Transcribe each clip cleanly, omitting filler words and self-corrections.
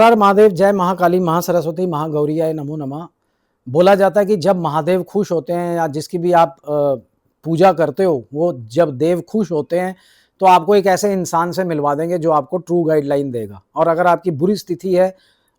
हर महादेव, जय महाकाली, महासरस्वती, महागौरियाय नमो नमः। बोला जाता है कि जब महादेव खुश होते हैं या जिसकी भी आप पूजा करते हो, वो जब देव खुश होते हैं, तो आपको एक ऐसे इंसान से मिलवा देंगे जो आपको ट्रू गाइडलाइन देगा। और अगर आपकी बुरी स्थिति है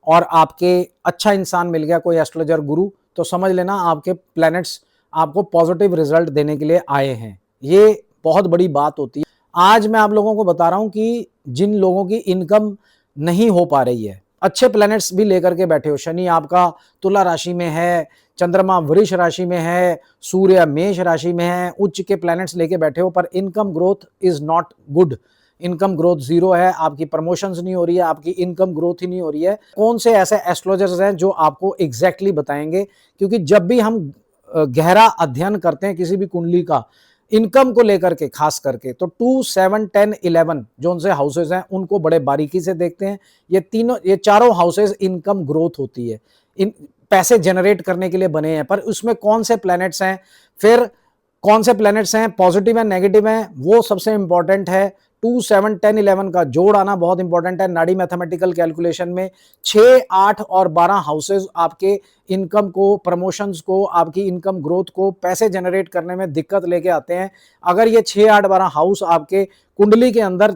और आपके अच्छा इंसान मिल गया, कोई एस्ट्रोलॉजर गुरु, तो समझ लेना आपके प्लैनेट्स आपको पॉजिटिव रिजल्ट देने के लिए आए हैं। ये बहुत बड़ी बात होती है। आज मैं आप लोगों को बता रहा हूँ कि जिन लोगों की इनकम नहीं हो पा रही है, अच्छे प्लैनेट्स भी लेकर के बैठे हो। शनि आपका तुला राशि में है, चंद्रमा वृष राशि में है, सूर्य मेष राशि में है, उच्च के प्लैनेट्स लेके बैठे हो, पर income growth is not good. Income growth zero है, आपकी प्रमोशंस नहीं हो रही है, आपकी इनकम ग्रोथ ही नहीं हो रही है। कौन से ऐसे एस्ट्रोलॉजर्स हैं जो आपको एग्जैक्टली बताएंगे? क्योंकि जब भी हम गहरा अध्ययन करते हैं किसी भी कुंडली का इनकम को लेकर के, खास करके तो 2, 7, 10, 11 जो उनसे हाउसेज हैं उनको बड़े बारीकी से देखते हैं। ये चारों हाउसेज इनकम ग्रोथ होती है, इन पैसे जनरेट करने के लिए बने हैं। पर उसमें कौन से प्लैनेट्स हैं, फिर कौन से प्लैनेट्स हैं पॉजिटिव है नेगेटिव है, वो सबसे इंपॉर्टेंट है। 2, 7, 10, 11 का जोड़ आना बहुत इंपॉर्टेंट है। नाड़ी मैथमेटिकल कैलकुलेशन में 6, 8 और 12 हाउसेज आपके इनकम को, प्रमोशंस को, आपकी इनकम ग्रोथ को, पैसे जनरेट करने में दिक्कत लेके आते हैं। अगर ये 6, 8, 12 हाउस आपके कुंडली के अंदर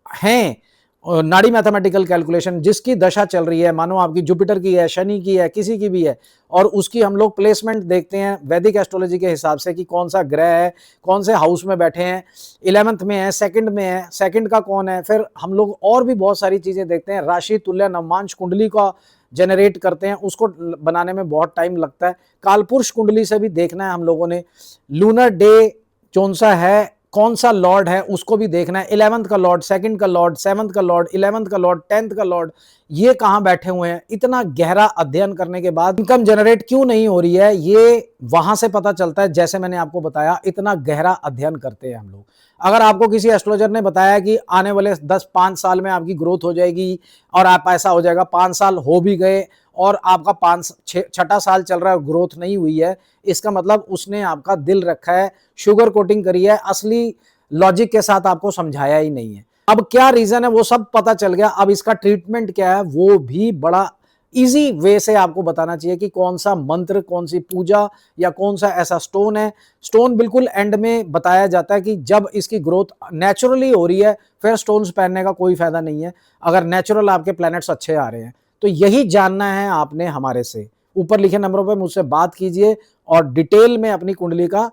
हैं, नाड़ी मैथमेटिकल कैलकुलेशन जिसकी दशा चल रही है, मानो आपकी जुपिटर की है, शनि की है, किसी की भी है, और उसकी हम लोग प्लेसमेंट देखते हैं वैदिक एस्ट्रोलॉजी के हिसाब से कि कौन सा ग्रह है, कौन से हाउस में बैठे हैं, 11th में है, सेकंड में है, सेकंड का कौन है। फिर हम लोग और भी बहुत सारी चीजें देखते हैं, राशि तुल्य नवमांश कुंडली का जनरेट करते हैं, उसको बनाने में बहुत टाइम लगता है। कालपुरुष कुंडली से भी देखना है हम लोगों ने, लूनर डे कौन सा है, कौन सा लॉर्ड है, उसको भी देखना है। 11th का लॉर्ड, सेकंड का लॉर्ड, 7th का लॉर्ड, 11th का लॉर्ड, 10th का लॉर्ड, ये कहां बैठे हुए हैं। इतना गहरा अध्ययन करने के बाद इनकम जनरेट क्यों नहीं हो रही है, ये वहां से पता चलता है। जैसे मैंने आपको बताया, इतना गहरा अध्ययन करते हैं हम लोग। अगर आपको किसी एस्ट्रोलॉजर ने बताया कि आने वाले 10-5 साल में आपकी ग्रोथ हो जाएगी और आप ऐसा हो जाएगा, 5 साल हो भी गए और आपका 6ठा साल चल रहा है, ग्रोथ नहीं हुई है, इसका मतलब उसने आपका दिल रखा है, शुगर कोटिंग करी है, असली लॉजिक के साथ आपको समझाया ही नहीं है। अब क्या रीजन है वो सब पता चल गया। अब इसका ट्रीटमेंट क्या है वो भी बड़ा इजी वे से आपको बताना चाहिए कि कौन सा मंत्र, कौन सी पूजा या कौन सा ऐसा स्टोन है। स्टोन बिल्कुल एंड में बताया जाता है कि जब इसकी ग्रोथ नेचुरली हो रही है, फिर स्टोन्स पहनने का कोई फायदा नहीं है, अगर नेचुरल आपके प्लैनेट्स अच्छे आ रहे हैं। तो यही जानना है आपने हमारे से। ऊपर लिखे नंबरों पर मुझसे बात कीजिए और डिटेल में अपनी कुंडली का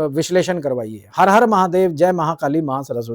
विश्लेषण करवाइए। हर हर महादेव, जय महाकाली, महासरस्वती।